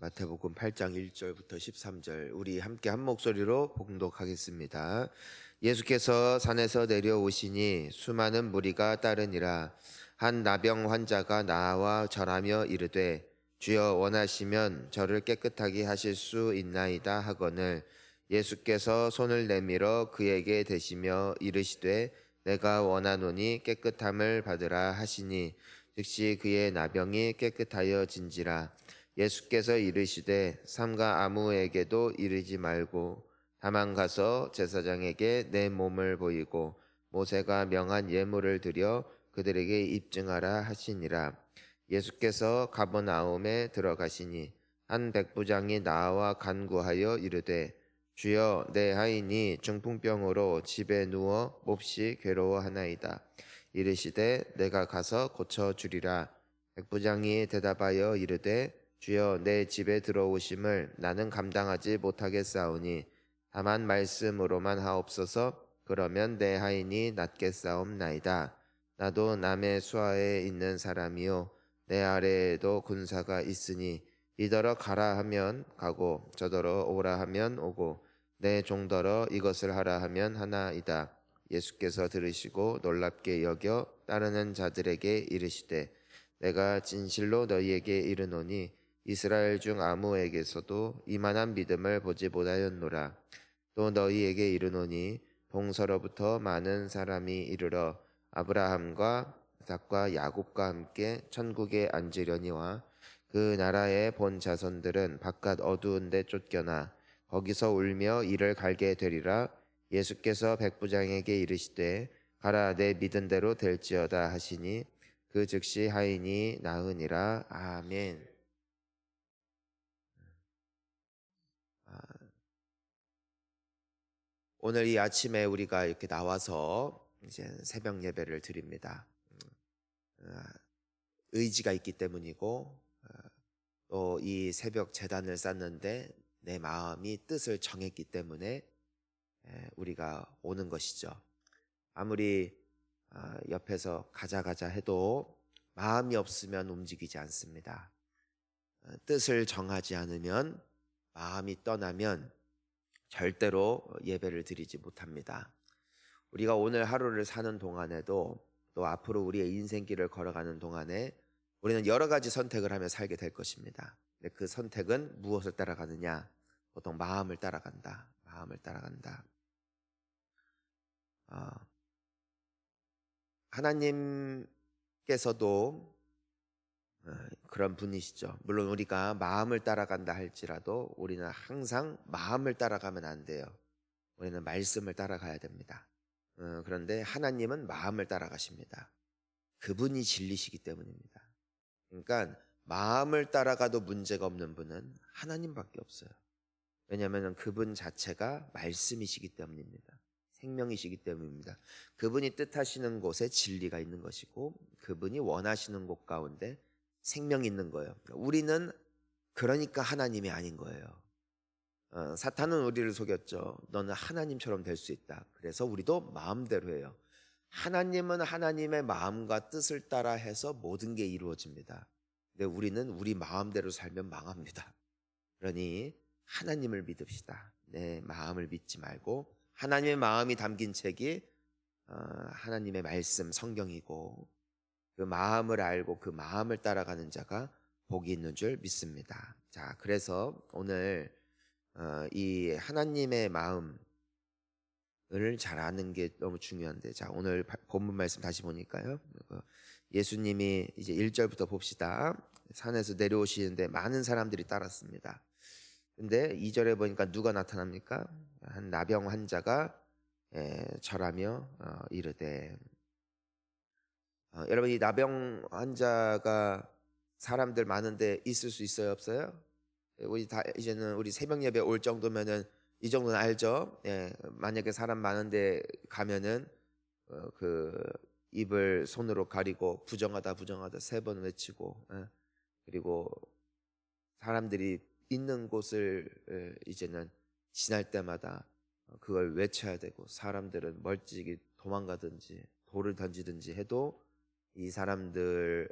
마태복음 8장 1절부터 13절 우리 함께 한 목소리로 봉독하겠습니다. 예수께서 산에서 내려오시니 수많은 무리가 따르니라. 한 나병 환자가 나와 절하며 이르되 주여 원하시면 저를 깨끗하게 하실 수 있나이다 하거늘 예수께서 손을 내밀어 그에게 대시며 이르시되 내가 원하노니 깨끗함을 받으라 하시니 즉시 그의 나병이 깨끗하여진지라. 예수께서 이르시되 삼가 아무에게도 이르지 말고 다만 가서 제사장에게 내 몸을 보이고 모세가 명한 예물을 드려 그들에게 입증하라 하시니라. 예수께서 가버나움에 들어가시니 한 백부장이 나와 간구하여 이르되 주여 내 하인이 중풍병으로 집에 누워 몹시 괴로워하나이다. 이르시되 내가 가서 고쳐주리라. 백부장이 대답하여 이르되 주여 내 집에 들어오심을 나는 감당하지 못하겠사오니 다만 말씀으로만 하옵소서. 그러면 내 하인이 낫겠사옵나이다. 나도 남의 수하에 있는 사람이요 내 아래에도 군사가 있으니 이더러 가라 하면 가고 저더러 오라 하면 오고 내 종더러 이것을 하라 하면 하나이다. 예수께서 들으시고 놀랍게 여겨 따르는 자들에게 이르시되 내가 진실로 너희에게 이르노니 이스라엘 중 아무에게서도 이만한 믿음을 보지 못하였노라. 또 너희에게 이르노니 동서로부터 많은 사람이 이르러 아브라함과 이삭과 야곱과 함께 천국에 앉으려니와 그 나라의 본 자손들은 바깥 어두운 데 쫓겨나 거기서 울며 이를 갈게 되리라. 예수께서 백부장에게 이르시되 가라 내 믿은 대로 될지어다 하시니 그 즉시 하인이 나으니라. 아멘. 오늘 이 아침에 우리가 이렇게 나와서 이제 새벽 예배를 드립니다. 의지가 있기 때문이고 또 이 새벽 제단을 쌓는데 내 마음이 뜻을 정했기 때문에 우리가 오는 것이죠. 아무리 옆에서 가자 해도 마음이 없으면 움직이지 않습니다. 뜻을 정하지 않으면 마음이 떠나면 절대로 예배를 드리지 못합니다. 우리가 오늘 하루를 사는 동안에도 또 앞으로 우리의 인생길을 걸어가는 동안에 우리는 여러 가지 선택을 하며 살게 될 것입니다. 근데 그 선택은 무엇을 따라가느냐? 보통 마음을 따라간다. 마음을 따라간다. 하나님께서도 그런 분이시죠. 물론 우리가 마음을 따라간다 할지라도 우리는 항상 마음을 따라가면 안 돼요. 우리는 말씀을 따라가야 됩니다. 그런데 하나님은 마음을 따라가십니다. 그분이 진리시기 때문입니다. 그러니까 마음을 따라가도 문제가 없는 분은 하나님밖에 없어요. 왜냐하면 그분 자체가 말씀이시기 때문입니다. 생명이시기 때문입니다. 그분이 뜻하시는 곳에 진리가 있는 것이고 그분이 원하시는 곳 가운데 생명이 있는 거예요. 우리는 그러니까 하나님이 아닌 거예요. 사탄은 우리를 속였죠. 너는 하나님처럼 될 수 있다. 그래서 우리도 마음대로 해요. 하나님은 하나님의 마음과 뜻을 따라 해서 모든 게 이루어집니다. 근데 우리는 우리 마음대로 살면 망합니다. 그러니 하나님을 믿읍시다. 내 마음을 믿지 말고 하나님의 마음이 담긴 책이 하나님의 말씀 성경이고 그 마음을 알고 그 마음을 따라가는 자가 복이 있는 줄 믿습니다. 자, 그래서 오늘 이 하나님의 마음을 잘 아는 게 너무 중요한데, 자, 오늘 본문 말씀 다시 보니까요. 예수님이 이제 1절부터 봅시다. 산에서 내려오시는데 많은 사람들이 따랐습니다. 근데 2절에 보니까 누가 나타납니까? 한 나병 환자가 절하며 이르되 여러분 이 나병 환자가 사람들 많은데 있을 수 있어요, 없어요? 우리 다 이제는 우리 새벽 예배 올 정도면은 이 정도는 알죠? 만약에 사람 많은데 가면은 그 입을 손으로 가리고 부정하다 3번 외치고 그리고 사람들이 있는 곳을 이제는 지날 때마다 그걸 외쳐야 되고 사람들은 멀찍이 도망가든지 돌을 던지든지 해도 이 사람들의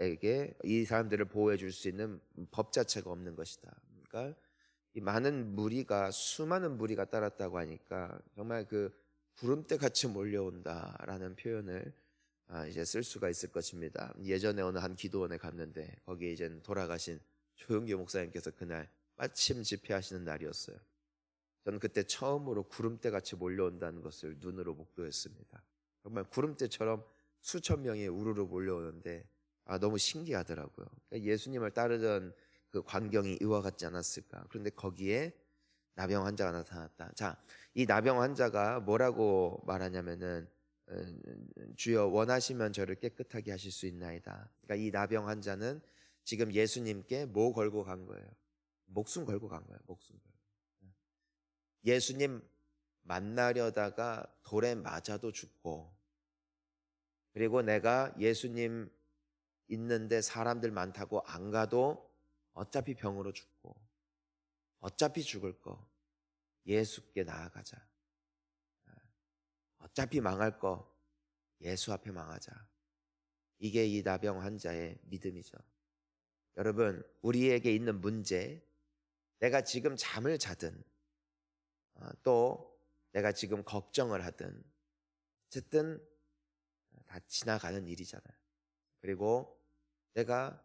사람들에게 이 사람들을 보호해 줄 수 있는 법 자체가 없는 것이다. 그러니까 이 많은 무리가 수많은 무리가 따랐다고 하니까 정말 그 구름대 같이 몰려온다라는 표현을 이제 쓸 수가 있을 것입니다. 예전에 어느 한 기도원에 갔는데 거기에 이제 돌아가신 조영규 목사님께서 그날 마침 집회하시는 날이었어요. 저는 그때 처음으로 구름대 같이 몰려온다는 것을 눈으로 목도했습니다. 정말 구름대처럼 수천 명이 우르르 몰려오는데 너무 신기하더라고요. 그러니까 예수님을 따르던 그 광경이 이와 같지 않았을까. 그런데 거기에 나병 환자가 나타났다. 자, 이 나병 환자가 뭐라고 말하냐면은 주여 원하시면 저를 깨끗하게 하실 수 있나이다. 그러니까 이 나병 환자는 지금 예수님께 뭐 걸고 간 거예요? 목숨 걸고 간 거예요. 목숨 걸고. 예수님 만나려다가 돌에 맞아도 죽고, 그리고 내가 예수님 있는데 사람들 많다고 안 가도 어차피 병으로 죽고 어차피 죽을 거 예수께 나아가자. 어차피 망할 거 예수 앞에 망하자. 이게 이 나병 환자의 믿음이죠. 여러분, 우리에게 있는 문제, 내가 지금 잠을 자든 또 내가 지금 걱정을 하든 어쨌든 다 지나가는 일이잖아요. 그리고 내가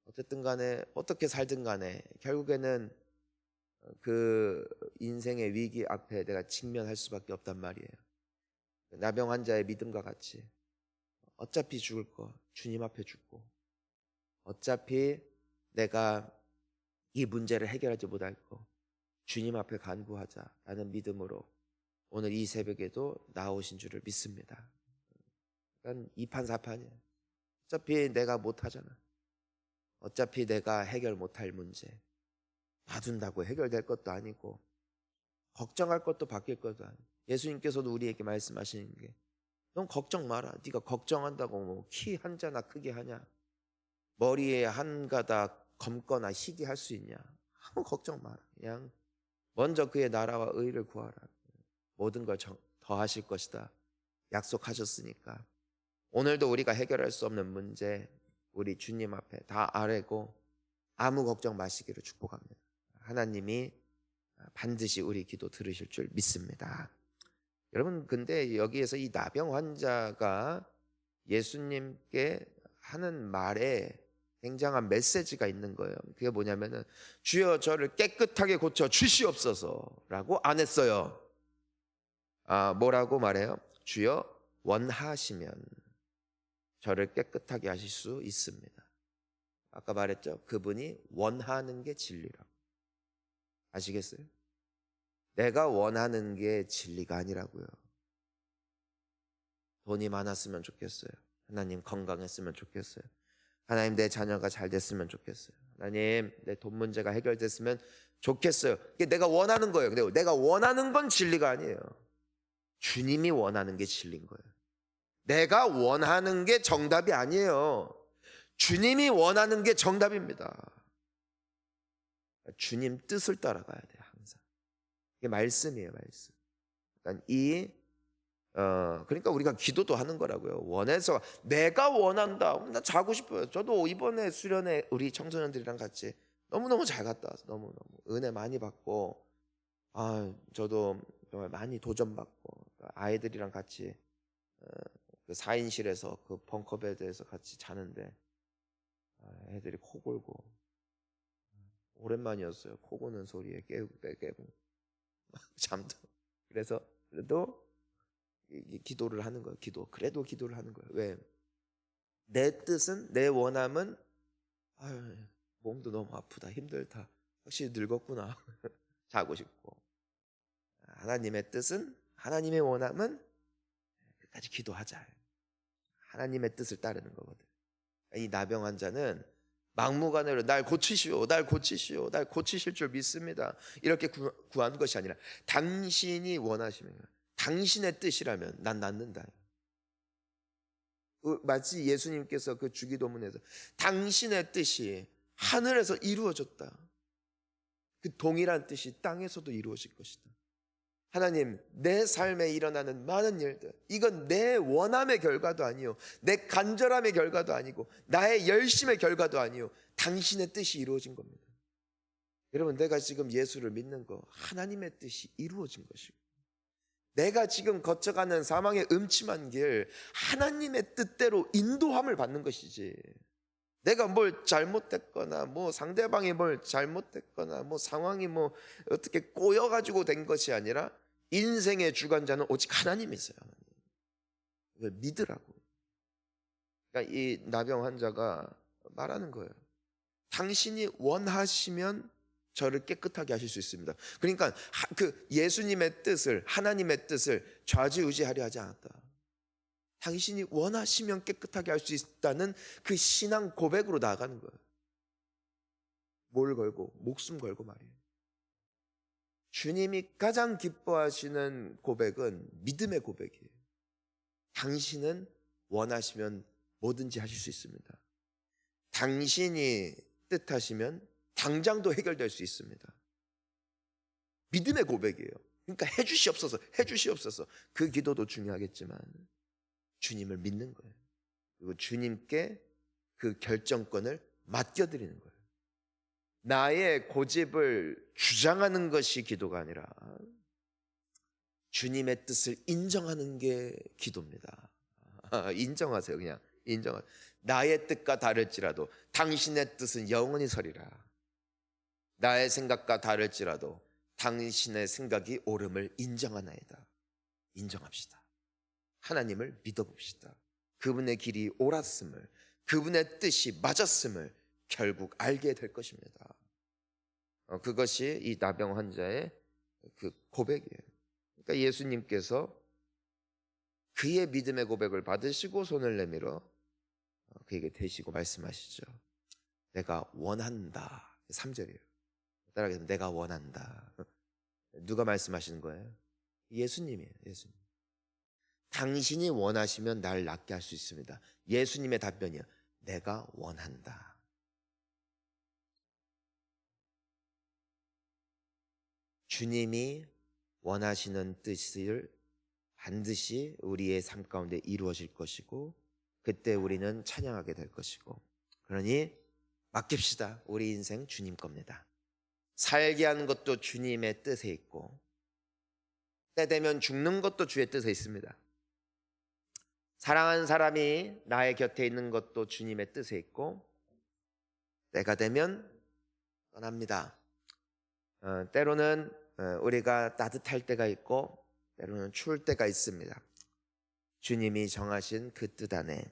어쨌든 간에 어떻게 살든 간에 결국에는 그 인생의 위기 앞에 내가 직면할 수밖에 없단 말이에요. 나병 환자의 믿음과 같이 어차피 죽을 거 주님 앞에 죽고, 어차피 내가 이 문제를 해결하지 못할 거 주님 앞에 간구하자라는 믿음으로 오늘 이 새벽에도 나오신 줄을 믿습니다. 그러니까 이판사판이에요. 어차피 내가 못하잖아. 어차피 내가 해결 못할 문제 놔둔다고 해결될 것도 아니고 걱정할 것도 바뀔 것도 아니고, 예수님께서도 우리에게 말씀하시는 게 넌 걱정 마라. 네가 걱정한다고 뭐 키 한 자나 크게 하냐, 머리에 한 가닥 검거나 희게 할 수 있냐. 아무 걱정 마라. 그냥 먼저 그의 나라와 의를 구하라. 모든 걸 더하실 것이다 약속하셨으니까 오늘도 우리가 해결할 수 없는 문제 우리 주님 앞에 다 아뢰고 아무 걱정 마시기를 축복합니다. 하나님이 반드시 우리 기도 들으실 줄 믿습니다. 여러분, 근데 여기에서 이 나병 환자가 예수님께 하는 말에 굉장한 메시지가 있는 거예요. 그게 뭐냐면은 주여 저를 깨끗하게 고쳐 주시옵소서라고 안 했어요. 뭐라고 말해요? 주여 원하시면 저를 깨끗하게 하실 수 있습니다. 아까 말했죠? 그분이 원하는 게 진리라고. 아시겠어요? 내가 원하는 게 진리가 아니라고요. 돈이 많았으면 좋겠어요. 하나님 건강했으면 좋겠어요. 하나님 내 자녀가 잘 됐으면 좋겠어요. 하나님 내 돈 문제가 해결됐으면 좋겠어요. 이게 내가 원하는 거예요. 근데 내가 원하는 건 진리가 아니에요. 주님이 원하는 게 진리인 거예요. 내가 원하는 게 정답이 아니에요. 주님이 원하는 게 정답입니다. 주님 뜻을 따라가야 돼요. 항상. 이게 말씀이에요. 말씀. 그러니까 우리가 기도도 하는 거라고요. 원해서 내가 원한다. 나 자고 싶어요. 저도 이번에 수련회 우리 청소년들이랑 같이 너무너무 잘 갔다 와서 너무너무 은혜 많이 받고, 저도 정말 많이 도전받고, 아이들이랑 같이 그 4인실에서 그 벙커베드에서 같이 자는데 애들이 코 골고, 오랜만이었어요. 코 고는 소리에 깨고 잠도. 그래서 그래도 기도를 하는 거예요. 그래도 기도를 하는 거예요. 왜? 내 뜻은, 내 원함은 몸도 너무 아프다, 힘들다, 확실히 늙었구나 자고 싶고, 하나님의 뜻은, 하나님의 원함은 끝까지 기도하자. 하나님의 뜻을 따르는 거거든. 이 나병 환자는 막무가내로 날 고치시오, 날 고치시오, 날 고치실 줄 믿습니다 이렇게 구한 것이 아니라 당신이 원하시면, 당신의 뜻이라면 난 낫는다. 마치 예수님께서 그 주기도문에서 당신의 뜻이 하늘에서 이루어졌다, 그 동일한 뜻이 땅에서도 이루어질 것이다. 하나님, 내 삶에 일어나는 많은 일들, 이건 내 원함의 결과도 아니요, 내 간절함의 결과도 아니고, 나의 열심의 결과도 아니요, 당신의 뜻이 이루어진 겁니다. 여러분, 내가 지금 예수를 믿는 거 하나님의 뜻이 이루어진 것이고, 내가 지금 거쳐가는 사망의 음침한 길 하나님의 뜻대로 인도함을 받는 것이지, 내가 뭘 잘못했거나 뭐 상대방이 뭘 잘못했거나 뭐 상황이 뭐 어떻게 꼬여가지고 된 것이 아니라 인생의 주관자는 오직 하나님이세요. 하나님. 이걸 믿으라고. 그러니까 이 나병 환자가 말하는 거예요. 당신이 원하시면 저를 깨끗하게 하실 수 있습니다. 그러니까 그 예수님의 뜻을, 하나님의 뜻을 좌지우지하려 하지 않았다. 당신이 원하시면 깨끗하게 할 수 있다는 그 신앙 고백으로 나아가는 거예요. 뭘 걸고? 목숨 걸고 말이에요. 주님이 가장 기뻐하시는 고백은 믿음의 고백이에요. 당신은 원하시면 뭐든지 하실 수 있습니다. 당신이 뜻하시면 당장도 해결될 수 있습니다. 믿음의 고백이에요. 그러니까 해주시옵소서, 해주시옵소서. 그 기도도 중요하겠지만 주님을 믿는 거예요. 그리고 주님께 그 결정권을 맡겨드리는 거예요. 나의 고집을 주장하는 것이 기도가 아니라 주님의 뜻을 인정하는 게 기도입니다. 인정하세요. 그냥 인정하세요. 나의 뜻과 다를지라도 당신의 뜻은 영원히 서리라. 나의 생각과 다를지라도 당신의 생각이 옳음을 인정하나이다. 인정합시다. 하나님을 믿어봅시다. 그분의 길이 옳았음을, 그분의 뜻이 맞았음을 결국 알게 될 것입니다. 그것이 이 나병 환자의 그 고백이에요. 그러니까 예수님께서 그의 믿음의 고백을 받으시고 손을 내밀어 그에게 대시고 말씀하시죠. 내가 원한다. 3절이에요. 따라하겠습니다. 내가 원한다. 누가 말씀하시는 거예요? 예수님이에요. 예수님. 당신이 원하시면 날 낫게 할 수 있습니다. 예수님의 답변이요. 내가 원한다. 주님이 원하시는 뜻을 반드시 우리의 삶 가운데 이루어질 것이고, 그때 우리는 찬양하게 될 것이고, 그러니 맡깁시다. 우리 인생 주님 겁니다. 살게 하는 것도 주님의 뜻에 있고, 때 되면 죽는 것도 주의 뜻에 있습니다. 사랑하는 사람이 나의 곁에 있는 것도 주님의 뜻에 있고, 때가 되면 떠납니다. 때로는 우리가 따뜻할 때가 있고 때로는 추울 때가 있습니다. 주님이 정하신 그 뜻 안에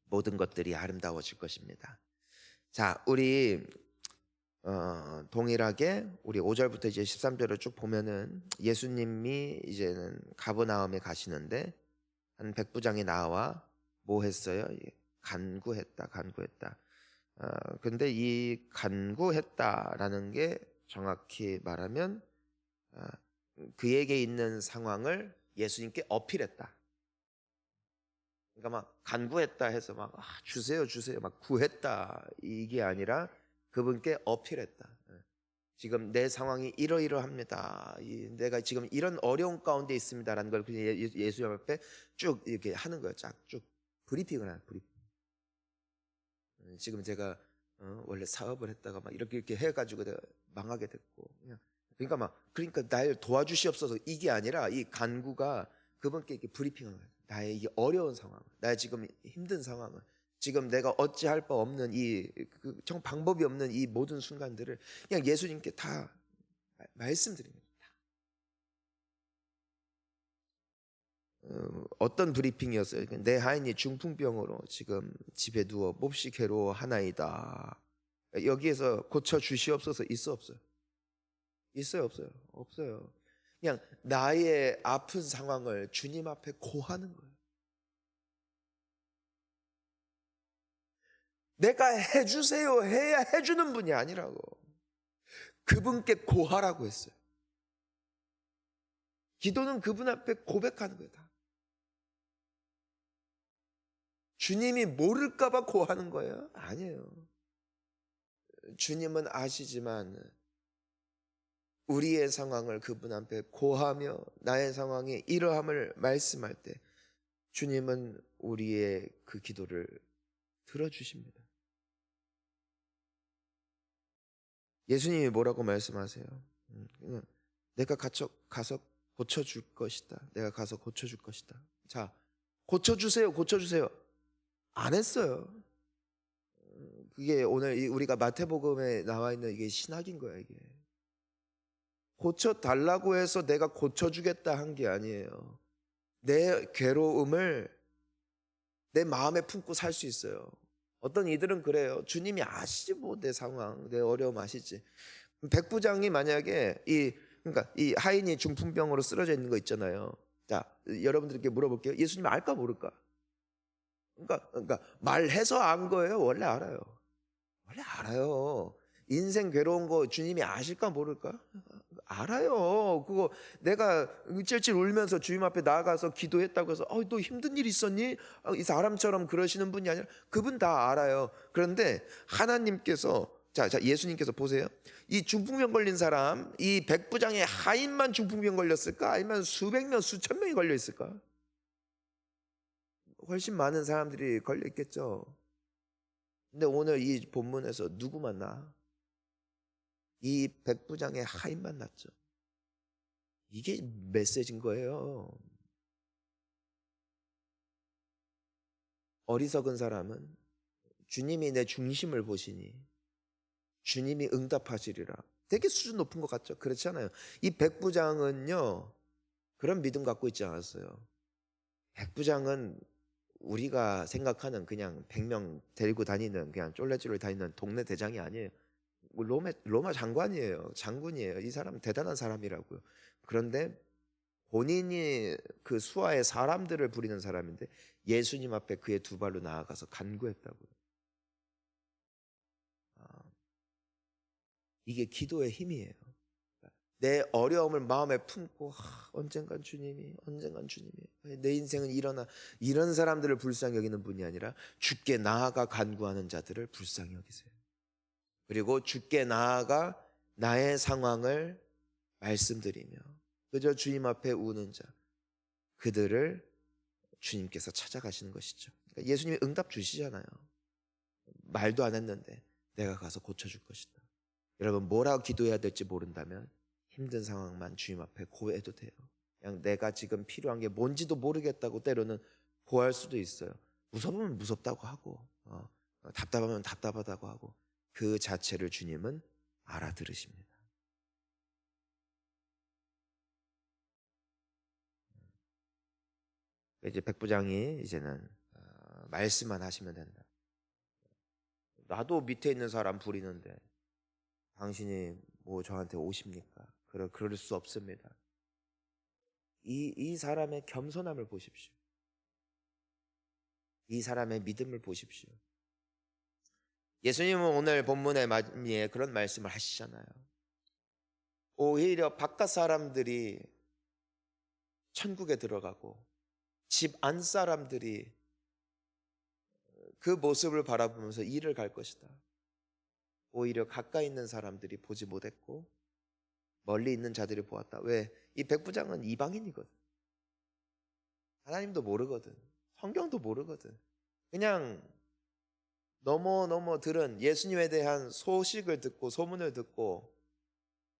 모든 것들이 아름다워질 것입니다. 자, 우리 동일하게 우리 5절부터 이제 13절을 쭉 보면은 예수님이 이제는 가버나움에 가시는데 한 백부장이 나와 뭐 했어요? 간구했다. 근데 이 간구했다라는 게 정확히 말하면 그에게 있는 상황을 예수님께 어필했다. 그러니까 막 간구했다 해서 막 주세요 막 구했다 이게 아니라 그분께 어필했다. 지금 내 상황이 이러이러합니다. 내가 지금 이런 어려운 가운데 있습니다라는 걸 그냥 예수님 앞에 쭉 이렇게 하는 거예요. 쭉 브리핑을 하는 브리핑. 지금 제가 원래 사업을 했다가 막 이렇게 해가지고 내가 망하게 됐고, 그러니까 날 도와주시옵소서 이게 아니라 이 간구가 그분께 이렇게 브리핑한 거예요. 나의 이 어려운 상황, 나의 지금 힘든 상황을, 지금 내가 어찌할 바 없는 정 방법이 없는 이 모든 순간들을 그냥 예수님께 다 말씀드립니다. 어떤 브리핑이었어요? 내 하인이 중풍병으로 지금 집에 누워 몹시 괴로워하나이다. 여기에서 고쳐 주시옵소서 있어 없어요? 있어요 없어요? 없어요. 그냥 나의 아픈 상황을 주님 앞에 고하는 거예요. 내가 해주세요 해야 해주는 분이 아니라고, 그분께 고하라고 했어요. 기도는 그분 앞에 고백하는 거예요. 다. 주님이 모를까 봐 고하는 거예요? 아니에요. 주님은 아시지만 우리의 상황을 그분 앞에 고하며 나의 상황이 이러함을 말씀할 때 주님은 우리의 그 기도를 들어주십니다. 예수님이 뭐라고 말씀하세요? 그냥 내가 가서 고쳐줄 것이다. 내가 가서 고쳐줄 것이다. 자, 고쳐주세요. 고쳐주세요. 안 했어요. 그게 오늘 우리가 마태복음에 나와 있는 이게 신학인 거야, 이게. 고쳐달라고 해서 내가 고쳐주겠다 한 게 아니에요. 내 괴로움을 내 마음에 품고 살 수 있어요. 어떤 이들은 그래요. 주님이 아시지 뭐 내 상황, 내 어려움 아시지. 백부장이 만약에 그러니까 이 하인이 중풍병으로 쓰러져 있는 거 있잖아요. 자, 여러분들께 물어볼게요. 예수님 알까 모를까? 그러니까 말해서 안 거예요. 원래 알아요. 원래 알아요. 인생 괴로운 거 주님이 아실까 모를까? 알아요. 그거 내가 찔찔 울면서 주님 앞에 나아가서 기도했다고 해서 너 힘든 일 있었니? 이 사람처럼 그러시는 분이 아니라 그분 다 알아요. 그런데 하나님께서 자 예수님께서 보세요. 이 중풍병 걸린 사람, 이 백부장의 하인만 중풍병 걸렸을까? 아니면 수백 명, 수천 명이 걸려 있을까? 훨씬 많은 사람들이 걸려 있겠죠. 근데 오늘 이 본문에서 누구 만나? 이 백부장의 하인 만났죠. 이게 메시지인 거예요. 어리석은 사람은 주님이 내 중심을 보시니 주님이 응답하시리라. 되게 수준 높은 것 같죠? 그렇지 않아요. 이 백부장은요, 그런 믿음 갖고 있지 않았어요. 백부장은 우리가 생각하는 그냥 100명 데리고 다니는 그냥 쫄래쫄래 다니는 동네 대장이 아니에요. 로마 장관이에요. 장군이에요. 이 사람 대단한 사람이라고요. 그런데 본인이 그 수하의 사람들을 부리는 사람인데 예수님 앞에 그의 두 발로 나아가서 간구했다고요. 이게 기도의 힘이에요. 내 어려움을 마음에 품고 언젠간 주님이 내 인생은 이런 사람들을 불쌍히 여기는 분이 아니라 주께 나아가 간구하는 자들을 불쌍히 여기세요. 그리고 주께 나아가 나의 상황을 말씀드리며 그저 주님 앞에 우는 자 그들을 주님께서 찾아가시는 것이죠. 그러니까 예수님이 응답 주시잖아요. 말도 안 했는데 내가 가서 고쳐줄 것이다. 여러분 뭐라고 기도해야 될지 모른다면 힘든 상황만 주님 앞에 고해도 돼요. 그냥 내가 지금 필요한 게 뭔지도 모르겠다고 때로는 고할 수도 있어요. 무섭으면 무섭다고 하고 답답하면 답답하다고 하고 그 자체를 주님은 알아들으십니다. 이제 백부장이 이제는 말씀만 하시면 된다. 나도 밑에 있는 사람 부리는데 당신이 뭐 저한테 오십니까? 그럴 수 없습니다. 이 사람의 겸손함을 보십시오. 이 사람의 믿음을 보십시오. 예수님은 오늘 본문의 말미에 그런 말씀을 하시잖아요. 오히려 바깥 사람들이 천국에 들어가고 집 안 사람들이 그 모습을 바라보면서 이를 갈 것이다. 오히려 가까이 있는 사람들이 보지 못했고 멀리 있는 자들이 보았다. 왜? 이 백부장은 이방인이거든. 하나님도 모르거든. 성경도 모르거든. 그냥 너무 들은 예수님에 대한 소식을 듣고 소문을 듣고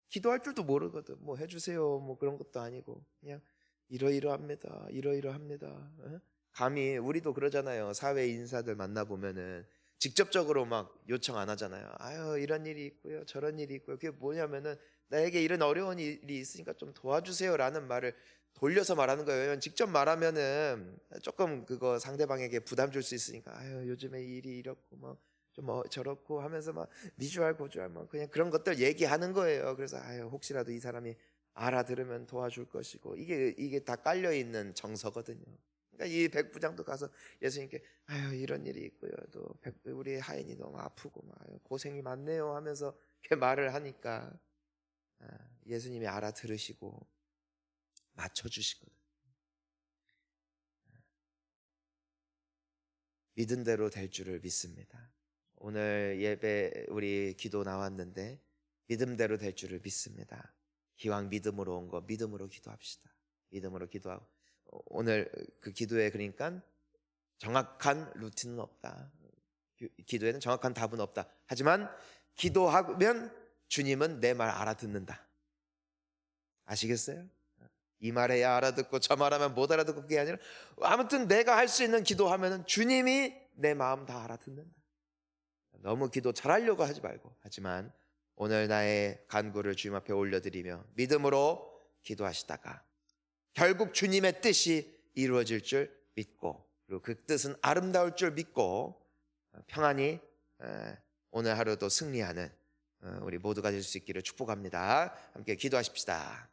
기도할 줄도 모르거든. 뭐 해주세요 뭐 그런 것도 아니고 그냥 이러이러합니다. 이러이러합니다. 감히 우리도 그러잖아요. 사회 인사들 만나보면은 직접적으로 막 요청 안 하잖아요. 아유 이런 일이 있고요 저런 일이 있고요. 그게 뭐냐면은 나에게 이런 어려운 일이 있으니까 좀 도와주세요라는 말을 돌려서 말하는 거예요. 왜냐면 직접 말하면은 조금 그거 상대방에게 부담 줄 수 있으니까 아유 요즘에 일이 이렇고 뭐 좀 저렇고 하면서 막 미주알 고주알 뭐 그냥 그런 것들 얘기하는 거예요. 그래서 아유 혹시라도 이 사람이 알아들으면 도와줄 것이고 이게 다 깔려 있는 정서거든요. 그러니까 이 백부장도 가서 예수님께 아유 이런 일이 있고요. 또 우리 하인이 너무 아프고 막 고생이 많네요 하면서 이렇게 말을 하니까 예수님이 알아들으시고 맞춰주시거든. 믿은 대로 될 줄을 믿습니다. 오늘 예배 우리 기도 나왔는데 믿음대로 될 줄을 믿습니다. 기왕 믿음으로 온 거 믿음으로 기도합시다. 믿음으로 기도하고 오늘 그 기도에 그러니까 정확한 루틴은 없다. 기도에는 정확한 답은 없다. 하지만 기도하면 주님은 내 말 알아듣는다. 아시겠어요? 이 말해야 알아듣고 저 말하면 못 알아듣고 그게 아니라 아무튼 내가 할 수 있는 기도하면 주님이 내 마음 다 알아듣는다. 너무 기도 잘하려고 하지 말고 하지만 오늘 나의 간구를 주님 앞에 올려드리며 믿음으로 기도하시다가 결국 주님의 뜻이 이루어질 줄 믿고 그리고 그 뜻은 아름다울 줄 믿고 평안히 오늘 하루도 승리하는 우리 모두가 될 수 있기를 축복합니다. 함께 기도하십시다.